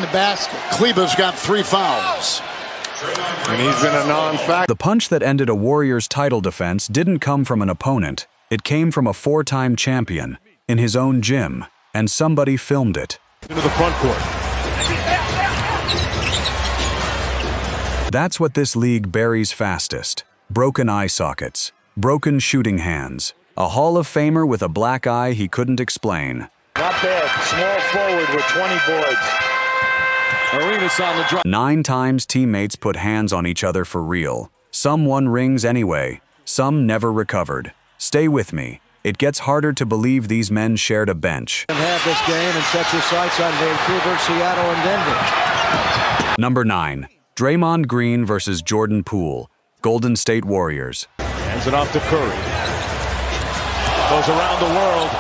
The basket. Kleber's got 3 fouls. And he's been a non-factor. The punch that ended a Warriors title defense didn't come from an opponent. It came from a 4-time champion in his own gym, and somebody filmed it. Into the front court. That's what this league buries fastest. Broken eye sockets, broken shooting hands, a Hall of Famer with a black eye he couldn't explain. Not bad. Small forward with 20 boards. Mirotić on the drive. 9 times teammates put hands on each other for real. Some won rings anyway. Some never recovered. Stay with me. It gets harder to believe these men shared a bench. Have this game and set your sights on Vancouver, Seattle, and Denver. Number 9. Draymond Green versus Jordan Poole. Golden State Warriors. Hands it off to Curry. Goes around the world.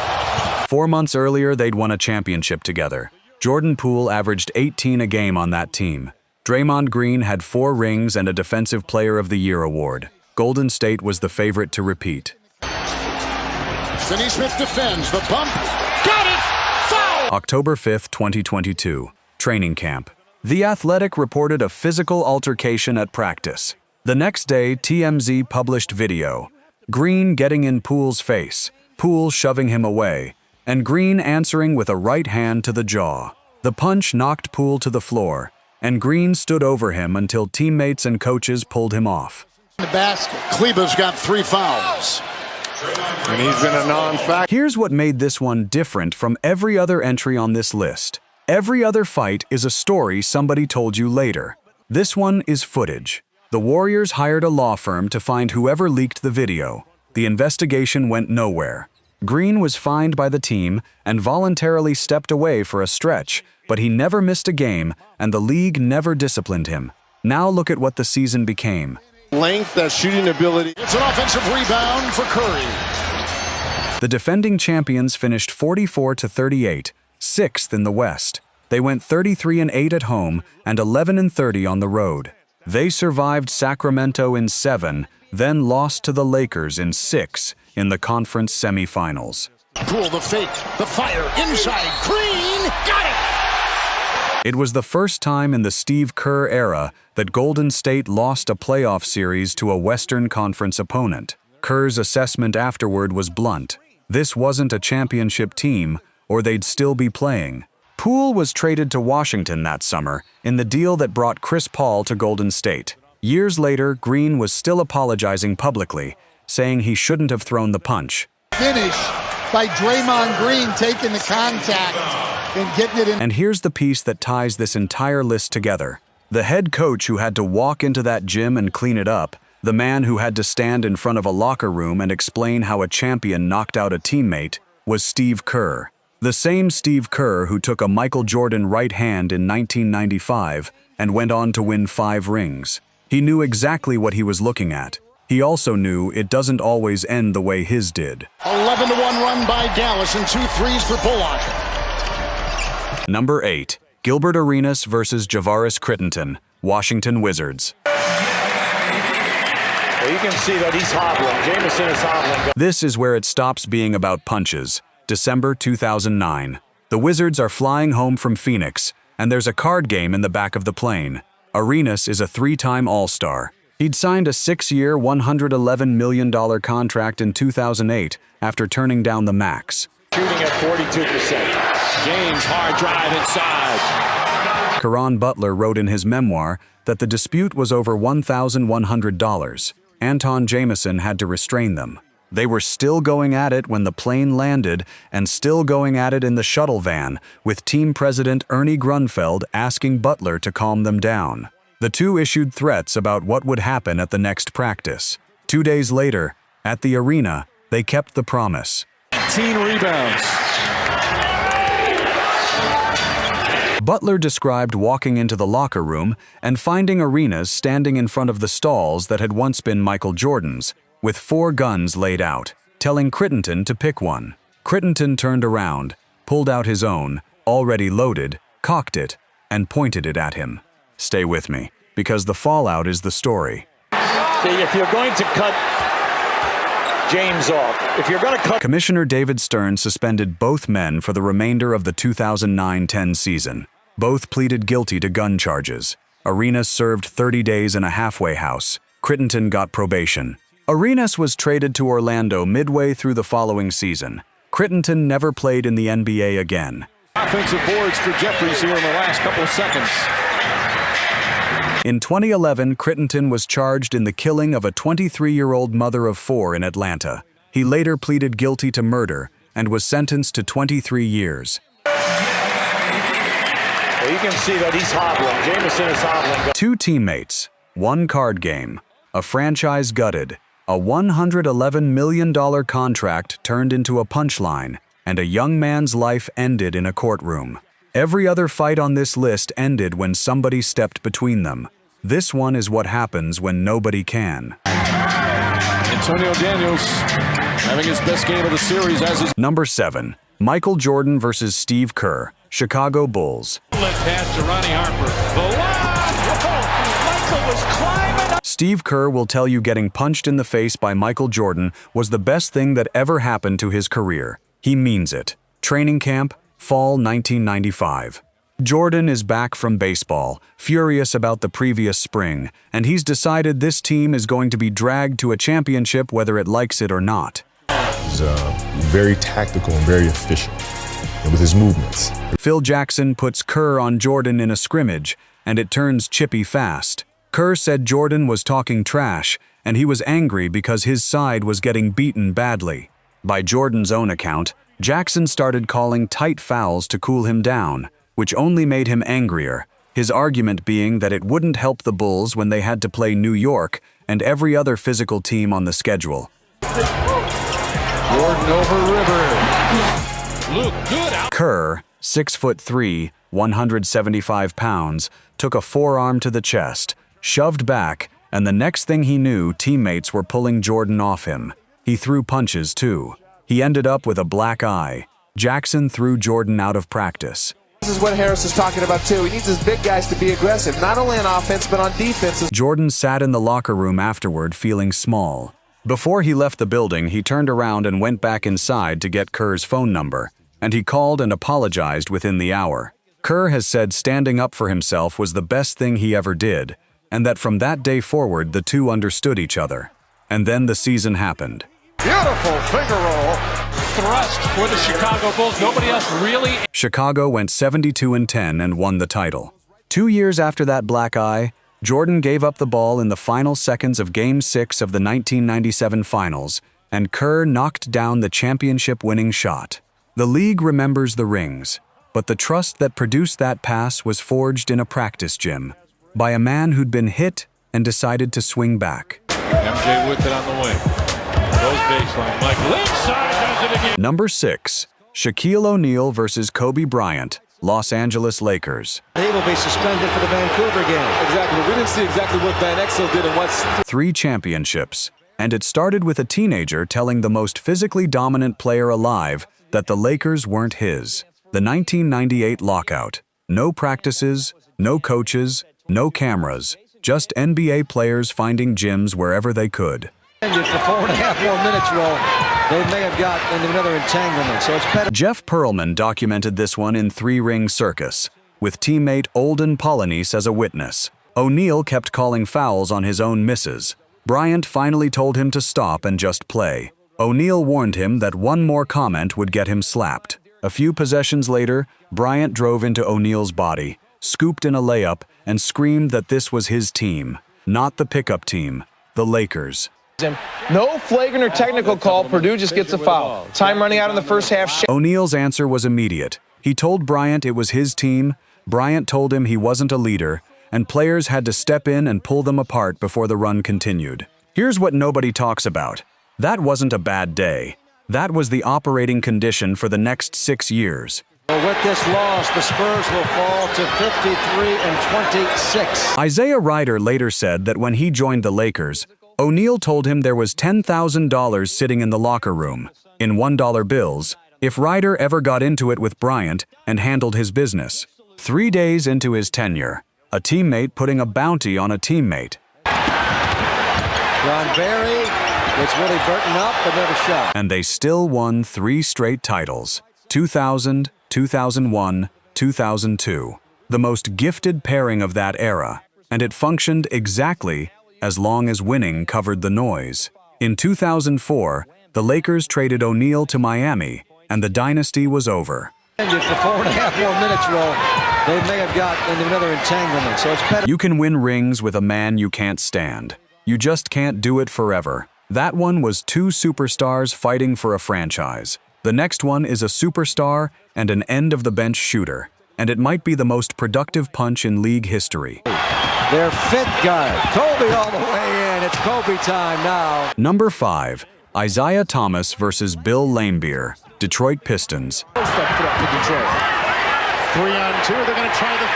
4 months earlier, they'd won a championship together. Jordan Poole averaged 18 a game on that team. Draymond Green had 4 rings and a Defensive Player of the Year award. Golden State was the favorite to repeat. Finney-Smith defends. The pump. Got it! Foul! October 5, 2022. Training camp. The Athletic reported a physical altercation at practice. The next day, TMZ published video. Green getting in Poole's face, Poole shoving him away, and Green answering with a right hand to the jaw. The punch knocked Poole to the floor, and Green stood over him until teammates and coaches pulled him off. The basket. Kleber's got 3 fouls. And he's been a non-factor. Here's what made this one different from every other entry on this list. Every other fight is a story somebody told you later. This one is footage. The Warriors hired a law firm to find whoever leaked the video. The investigation went nowhere. Green was fined by the team and voluntarily stepped away for a stretch, but he never missed a game and the league never disciplined him. Now look at what the season became. Length, that shooting ability. It's an offensive rebound for Curry. The defending champions finished 44-38, 6th in the West. They went 33-8 at home and 11-30 on the road. They survived Sacramento in 7, then lost to the Lakers in 6 in the conference semifinals. Poole, the fake, the fire, inside, Green, got it! It was the first time in the Steve Kerr era that Golden State lost a playoff series to a Western Conference opponent. Kerr's assessment afterward was blunt. This wasn't a championship team, or they'd still be playing. Poole was traded to Washington that summer in the deal that brought Chris Paul to Golden State. Years later, Green was still apologizing publicly, saying he shouldn't have thrown the punch. Finish by Draymond Green taking the contact and getting it in. And here's the piece that ties this entire list together. The head coach who had to walk into that gym and clean it up, the man who had to stand in front of a locker room and explain how a champion knocked out a teammate, was Steve Kerr. The same Steve Kerr who took a Michael Jordan right hand in 1995 and went on to win 5 rings. He knew exactly what he was looking at. He also knew it doesn't always end the way his did. 11-1 run by Dallas and 2 threes for Bullock. Number 8. Gilbert Arenas versus Javaris Crittenton, Washington Wizards. Well, you can see that he's hobbling. Jameson is hobbling. This is where it stops being about punches. December 2009. The Wizards are flying home from Phoenix, and there's a card game in the back of the plane. Arenas is a 3-time All-Star. He'd signed a 6-year, $111 million contract in 2008 after turning down the max. Shooting at 42%. James, hard drive inside. Caron Butler wrote in his memoir that the dispute was over $1,100. Anton Jameson had to restrain them. They were still going at it when the plane landed and still going at it in the shuttle van, with team president Ernie Grunfeld asking Butler to calm them down. The two issued threats about what would happen at the next practice. 2 days later, at the arena, they kept the promise. 18 rebounds. Butler described walking into the locker room and finding Arenas standing in front of the stalls that had once been Michael Jordan's, with 4 guns laid out, telling Crittenton to pick one. Crittenton turned around, pulled out his own, already loaded, cocked it, and pointed it at him. Stay with me, because the fallout is the story. See, if you're going to cut James off, if you're going to cut... Commissioner David Stern suspended both men for the remainder of the 2009-10 season. Both pleaded guilty to gun charges. Arenas served 30 days in a halfway house. Crittenton got probation. Arenas was traded to Orlando midway through the following season. Crittenton never played in the NBA again. Offensive boards for Jeffries here in the last couple of seconds. In 2011, Crittenton was charged in the killing of a 23-year-old mother of 4 in Atlanta. He later pleaded guilty to murder and was sentenced to 23 years. Well, you can see that he's hobbling. Jamison is hobbling. 2 teammates, 1 card game, a franchise gutted, a $111 million contract turned into a punchline, and a young man's life ended in a courtroom. Every other fight on this list ended when somebody stepped between them. This one is what happens when nobody can. Antonio Daniels having his best game of the series as his... Number 7. Michael Jordan versus Steve Kerr, Chicago Bulls. Left pass to Ronnie Harper. Michael was climbing up. Steve Kerr will tell you getting punched in the face by Michael Jordan was the best thing that ever happened to his career. He means it. Training camp, fall 1995. Jordan is back from baseball, furious about the previous spring, and he's decided this team is going to be dragged to a championship whether it likes it or not. He's very tactical and very efficient with his movements. Phil Jackson puts Kerr on Jordan in a scrimmage, and it turns chippy fast. Kerr said Jordan was talking trash, and he was angry because his side was getting beaten badly. By Jordan's own account, Jackson started calling tight fouls to cool him down, which only made him angrier, his argument being that it wouldn't help the Bulls when they had to play New York and every other physical team on the schedule. Jordan over Rivers. Luke, good out. Kerr, 6'3", 175 pounds, took a forearm to the chest, shoved back, and the next thing he knew, teammates were pulling Jordan off him. He threw punches too. He ended up with a black eye. Jackson threw Jordan out of practice. This is what Harris is talking about too. He needs his big guys to be aggressive, not only on offense, but on defense. Jordan sat in the locker room afterward feeling small. Before he left the building, he turned around and went back inside to get Kerr's phone number, and he called and apologized within the hour. Kerr has said standing up for himself was the best thing he ever did, and that from that day forward the two understood each other. And then the season happened. Beautiful finger roll. Thrust for the Chicago Bulls. Nobody else really. Chicago went 72-10 and won the title. 2 years after that black eye, Jordan gave up the ball in the final seconds of Game 6 of the 1997 Finals, and Kerr knocked down the championship-winning shot. The league remembers the rings, but the trust that produced that pass was forged in a practice gym by a man who'd been hit and decided to swing back. MJ with it on the wing. Goes baseline. Michael inside, does it again. Number 6. Shaquille O'Neal versus Kobe Bryant, Los Angeles Lakers. He will be suspended for the Vancouver game. Exactly. We didn't see exactly what Van Exel did and what's... 3 championships, and it started with a teenager telling the most physically dominant player alive that the Lakers weren't his. The 1998 lockout. No practices, no coaches, no cameras, just NBA players finding gyms wherever they could. For 4.5 more minutes, Will, they may have got into another entanglement, so it's better. Jeff Pearlman documented this one in 3 Ring Circus, with teammate Olden Polynice as a witness. O'Neal kept calling fouls on his own misses. Bryant finally told him to stop and just play. O'Neal warned him that one more comment would get him slapped. A few possessions later, Bryant drove into O'Neal's body, scooped in a layup, and screamed that this was his team, not the pickup team, the Lakers. No flagrant or technical call. Purdue just gets a foul. Time running out in the first half. O'Neal's answer was immediate. He told Bryant it was his team, Bryant told him he wasn't a leader, and players had to step in and pull them apart before the run continued. Here's what nobody talks about. That wasn't a bad day. That was the operating condition for the next 6 years. With this loss, the Spurs will fall to 53-26. Isiah Ryder later said that when he joined the Lakers, O'Neal told him there was $10,000 sitting in the locker room, in $1 bills, if Ryder ever got into it with Bryant and handled his business. 3 days into his tenure, a teammate putting a bounty on a teammate. John Barry gets Willie Burton up but never shot. And they still won 3 straight titles, 2000, 2001, 2002. the most gifted pairing of that era, and it functioned exactly as long as winning covered the noise. In 2004, the Lakers traded O'Neal to Miami, and the dynasty was over. For 4.5 more minutes, Will, they may have got into another entanglement, so it's better. You can win rings with a man you can't stand. You just can't do it forever. That one was two superstars fighting for a franchise. The next one is a superstar and an end-of-the-bench shooter, and it might be the most productive punch in league history. Their fifth guy, Kobe all the way in. It's Kobe time now. Number 5, Isiah Thomas versus Bill Laimbeer, Detroit Pistons. Post-up threat for Detroit. 3-on-2, they're going to try the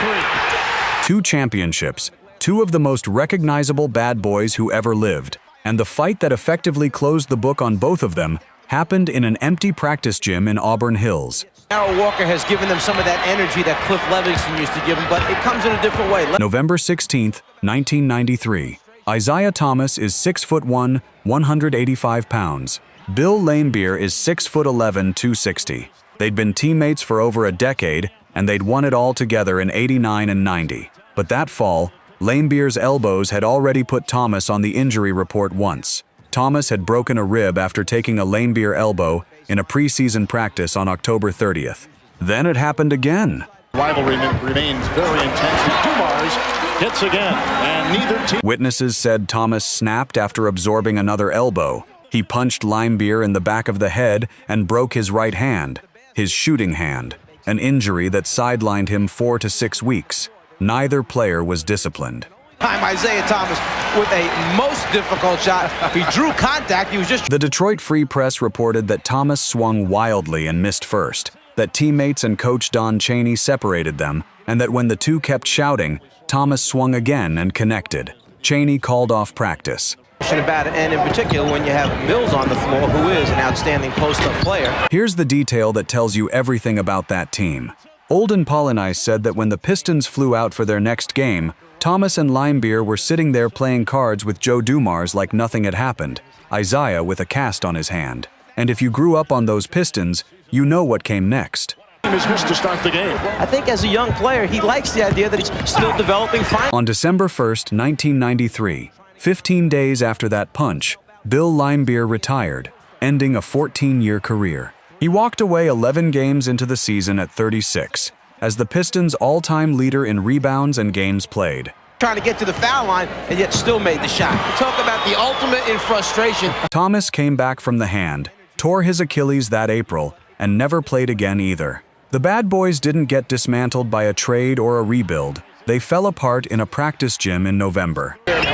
3. 2 championships, 2 of the most recognizable bad boys who ever lived, and the fight that effectively closed the book on both of them happened in an empty practice gym in Auburn Hills. Darryl Walker has given them some of that energy that Cliff Levingston used to give them, but it comes in a different way. November 16, 1993. Isiah Thomas is 6'1", 185 pounds. Bill Laimbeer is 6'11", 260. They'd been teammates for over a decade, and they'd won it all together in '89 and '90. But that fall, Laimbeer's elbows had already put Thomas on the injury report once. Thomas had broken a rib after taking a Laimbeer elbow in a preseason practice on October 30th. Then it happened again. Rivalry remains very intense. Dumars hits again, and neither team. Witnesses said Thomas snapped after absorbing another elbow. He punched Laimbeer in the back of the head and broke his right hand, his shooting hand, an injury that sidelined him 4 to 6 weeks. Neither player was disciplined. Isiah Thomas with a most difficult shot. He drew contact. He was just. The Detroit Free Press reported that Thomas swung wildly and missed first, that teammates and coach Don Chaney separated them, and that when the two kept shouting, Thomas swung again and connected. Chaney called off practice. About it, and in particular when you have Mills on the floor, who is an outstanding post-up player. Here's the detail that tells you everything about that team. Olden Polynice said that when the Pistons flew out for their next game, Thomas and Laimbeer were sitting there playing cards with Joe Dumars like nothing had happened, Isiah with a cast on his hand. And if you grew up on those Pistons, you know what came next. Is missed to start the game. I think as a young player, he likes the idea that he's still developing fine. On December 1st, 1993, 15 days after that punch, Bill Laimbeer retired, ending a 14-year career. He walked away 11 games into the season at 36, as the Pistons' all-time leader in rebounds and games played. Trying to get to the foul line and yet still made the shot. Talk about the ultimate in frustration. Thomas came back from the hand, tore his Achilles that April, and never played again either. The Bad Boys didn't get dismantled by a trade or a rebuild. They fell apart in a practice gym in November. Isiah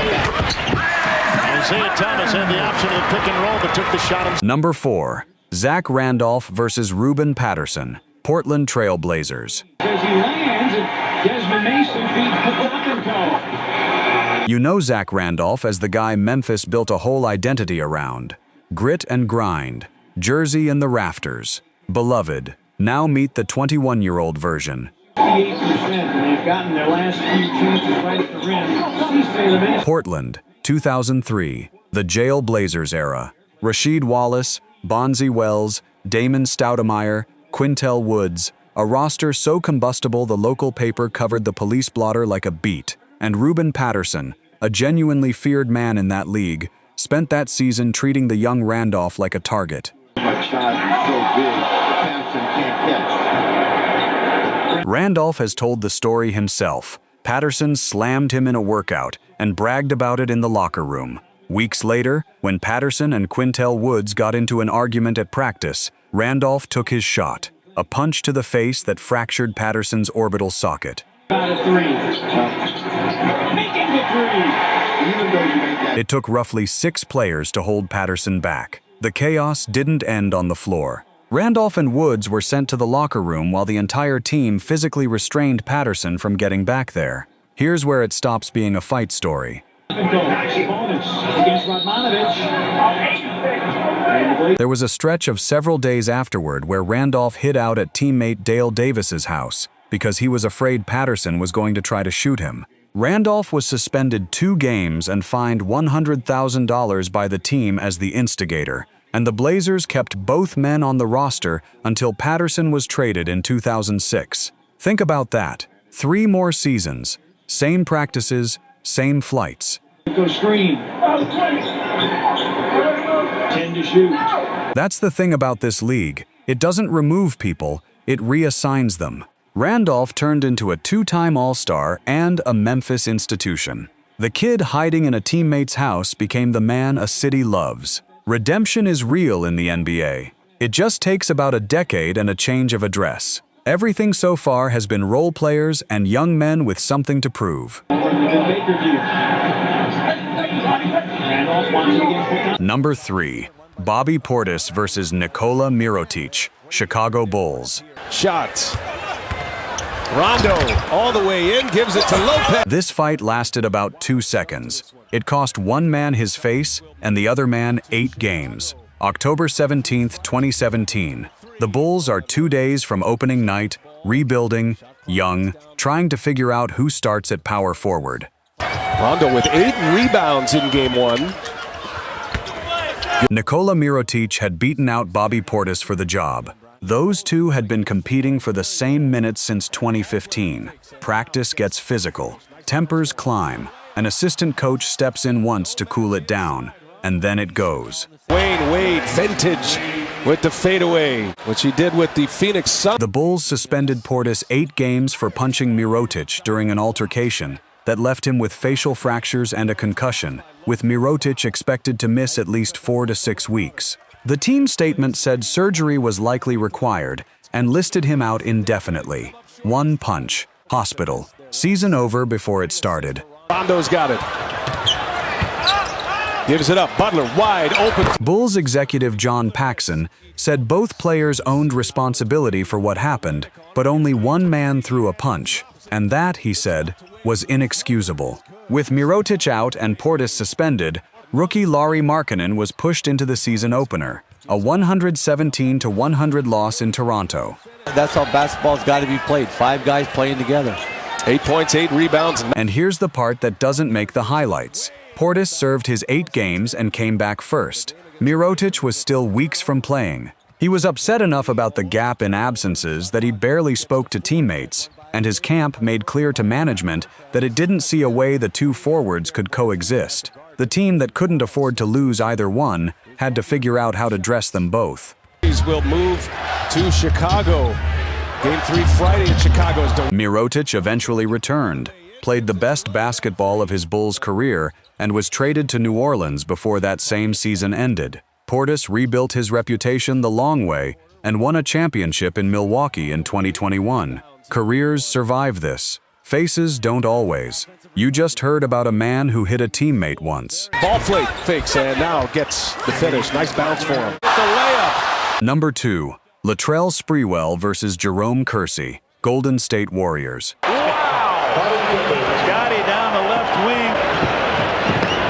Thomas had the option of the pick and roll, but took the shot himself. Number 4, Zach Randolph versus Ruben Patterson, Portland Trail Blazers. As he lands, Desmond Mason beat Potathenko. You know Zach Randolph as the guy Memphis built a whole identity around. Grit and grind, jersey in the rafters, beloved. Now meet the 21-year-old version. 58%, and they've gotten their last few chances right at the rim. Portland, 2003, the Jail Blazers era. Rasheed Wallace, Bonzi Wells, Damon Stoudemire, Quintel Woods, a roster so combustible the local paper covered the police blotter like a beet, and Ruben Patterson, a genuinely feared man in that league, spent that season treating the young Randolph like a target. Randolph has told the story himself. Patterson slammed him in a workout and bragged about it in the locker room. Weeks later, when Patterson and Quintel Woods got into an argument at practice, Randolph took his shot, a punch to the face that fractured Patterson's orbital socket. It took roughly 6 players to hold Patterson back. The chaos didn't end on the floor. Randolph and Woods were sent to the locker room while the entire team physically restrained Patterson from getting back there. Here's where it stops being a fight story. There was a stretch of several days afterward where Randolph hid out at teammate Dale Davis's house because he was afraid Patterson was going to try to shoot him. Randolph was suspended 2 games and fined $100,000 by the team as the instigator, and the Blazers kept both men on the roster until Patterson was traded in 2006. Think about that. 3 more seasons, same practices, same flights. Go screen. 10 to shoot. That's the thing about this league. It doesn't remove people, it reassigns them. Randolph turned into a 2-time All-Star and a Memphis institution. The kid hiding in a teammate's house became the man a city loves. Redemption is real in the NBA. It just takes about a decade and a change of address. Everything so far has been role players and young men with something to prove. Number 3. Bobby Portis versus Nikola Mirotić, Chicago Bulls. Shots. Rondo all the way in, gives it to Lopez. This fight lasted about 2 seconds. It cost one man his face and the other man 8 games. October 17, 2017. The Bulls are 2 days from opening night, rebuilding, young, trying to figure out who starts at power forward. Rondo with 8 rebounds in game 1. Nikola Mirotić had beaten out Bobby Portis for the job. Those two had been competing for the same minutes since 2015. Practice gets physical. Tempers climb. An assistant coach steps in once to cool it down. And then it goes. Wade, vintage with the fadeaway, which he did with the Phoenix Suns. The Bulls suspended Portis 8 games for punching Mirotić during an altercation that left him with facial fractures and a concussion, with Mirotić expected to miss at least 4 to 6 weeks. The team statement said surgery was likely required and listed him out indefinitely. 1 punch, hospital, season over before it started. Rondo's got it. Gives it up, Butler wide open. Bulls executive John Paxson said both players owned responsibility for what happened, but only one man threw a punch, and that, he said, was inexcusable. With Mirotić out and Portis suspended, rookie Lauri Markkanen was pushed into the season opener, a 117-100 loss in Toronto. That's how basketball's got to be played. 5 guys playing together. 8 points, 8 rebounds. And here's the part that doesn't make the highlights. Portis served his 8 games and came back first. Mirotić was still weeks from playing. He was upset enough about the gap in absences that he barely spoke to teammates, and his camp made clear to management that it didn't see a way the 2 forwards could coexist. The team that couldn't afford to lose either one had to figure out how to dress them both. Will move to Chicago. Game 3 Friday in Chicago. Mirotić eventually returned, played the best basketball of his Bulls career, and was traded to New Orleans before that same season ended. Portis rebuilt his reputation the long way and won a championship in Milwaukee in 2021. Careers survive this. Faces don't always. You just heard about a man who hit a teammate once. Ball flake fakes and now gets the finish. Nice bounce for him. The layup. Number 2. Latrell Sprewell versus Jerome Kersey, Golden State Warriors. Scotty down the left wing.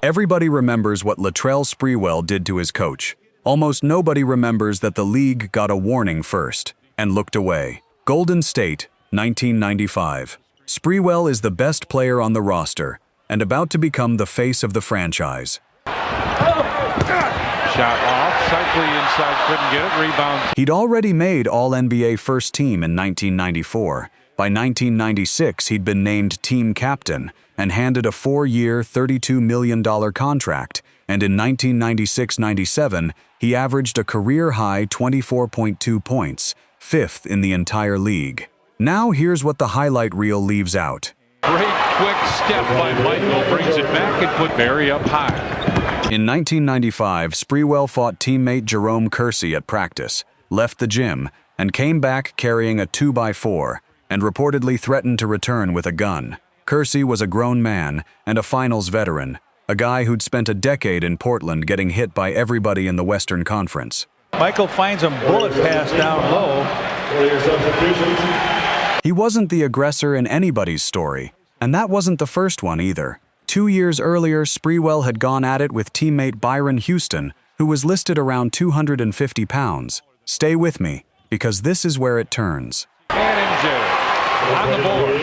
Everybody remembers what Latrell Sprewell did to his coach. Almost nobody remembers that the league got a warning first and looked away. Golden State, 1995. Sprewell is the best player on the roster and about to become the face of the franchise. Shot off, Cycli inside, couldn't get it, rebound. He'd already made All-NBA First Team in 1994. By 1996, he'd been named team captain and handed a 4-year, $32 million contract, and in 1996-97, he averaged a career-high 24.2 points, 5th in the entire league. Now here's what the highlight reel leaves out. Great quick step by Michael, brings it back and put Barry up high. In 1995, Sprewell fought teammate Jerome Kersey at practice, left the gym, and came back carrying a 2x4, and reportedly threatened to return with a gun. Kersey was a grown man and a finals veteran, a guy who'd spent a decade in Portland getting hit by everybody in the Western Conference. Michael finds him bullet pass down low. He wasn't the aggressor in anybody's story, and that wasn't the first one either. 2 years earlier, Sprewell had gone at it with teammate Byron Houston, who was listed around 250 pounds. Stay with me, because this is where it turns. And MJ on the board.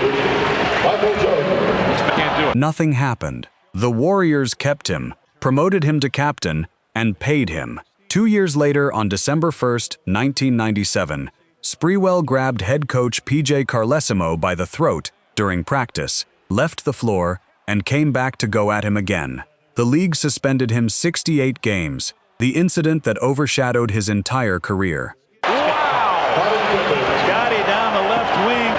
Can't do it. Nothing happened. The Warriors kept him, promoted him to captain, and paid him. 2 years later, on December 1st, 1997, Sprewell grabbed head coach P.J. Carlesimo by the throat, during practice, left the floor, and came back to go at him again. The league suspended him 68 games, the incident that overshadowed his entire career. Scotty down the left wing.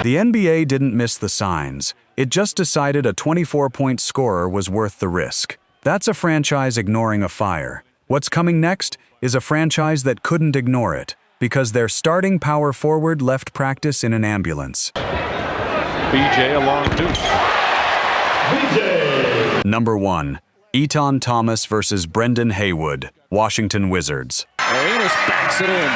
The NBA didn't miss the signs. It just decided a 24-point scorer was worth the risk. That's a franchise ignoring a fire. What's coming next is a franchise that couldn't ignore it, because their starting power forward left practice in an ambulance. BJ along Duke. Number 1. Isiah Thomas versus Brendan Haywood, Washington Wizards. Arenas backs it in.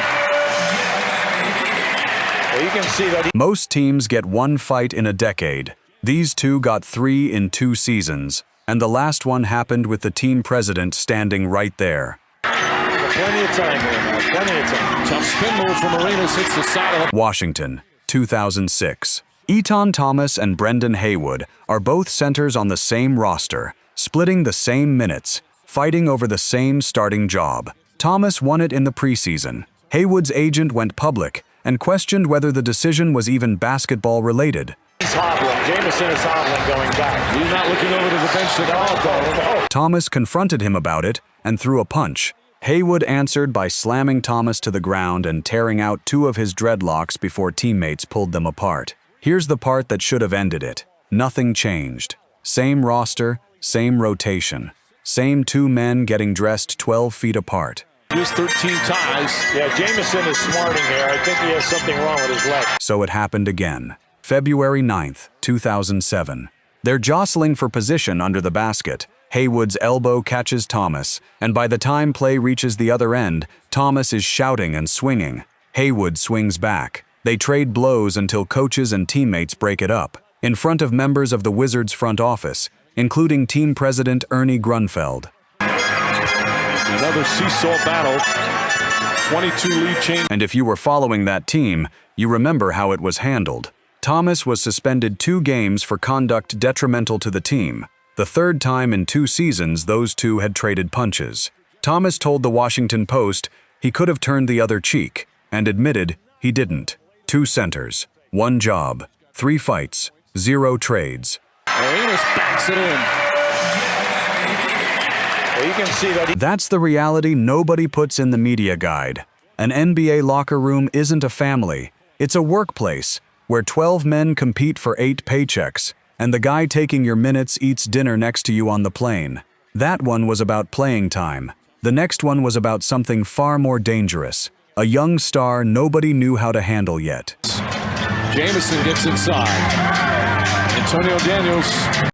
Well, you can see that Most teams get one fight in a decade. These two got 3 in 2 seasons, and the last one happened with the team president standing right there. plenty of time here now. Plenty of time. Tough spin move from Arenas, hits the side of the Washington, 2006. Isiah Thomas and Brendan Haywood are both centers on the same roster, splitting the same minutes, fighting over the same starting job. Thomas won it in the preseason. Haywood's agent went public and questioned whether the decision was even basketball-related. He's hobbling. Jameson is hobbling going back. He's not looking over to the bench at all, though. Thomas confronted him about it and threw a punch. Haywood answered by slamming Thomas to the ground and tearing out 2 of his dreadlocks before teammates pulled them apart. Here's the part that should have ended it. Nothing changed. Same roster, same rotation. Same 2 men getting dressed 12 feet apart. Here's 13 ties. Yeah, Jameson is smarting here. I think he has something wrong with his leg. So it happened again. February 9th, 2007. They're jostling for position under the basket. Haywood's elbow catches Thomas, and by the time play reaches the other end, Thomas is shouting and swinging. Haywood swings back. They trade blows until coaches and teammates break it up, in front of members of the Wizards' front office, including team president Ernie Grunfeld. Another seesaw battle. 22 lead change. And if you were following that team, you remember how it was handled. Thomas was suspended 2 games for conduct detrimental to the team. The 3rd time in 2 seasons those two had traded punches. Thomas told the Washington Post he could have turned the other cheek, and admitted he didn't. 2 centers, 1 job, 3 fights, 0 trades. Arenas backs it in. Well, you can see that That's the reality nobody puts in the media guide. An NBA locker room isn't a family. It's a workplace where 12 men compete for 8 paychecks, and the guy taking your minutes eats dinner next to you on the plane. That one was about playing time. The next one was about something far more dangerous. A young star nobody knew how to handle yet. Jameson gets inside. Antonio Daniels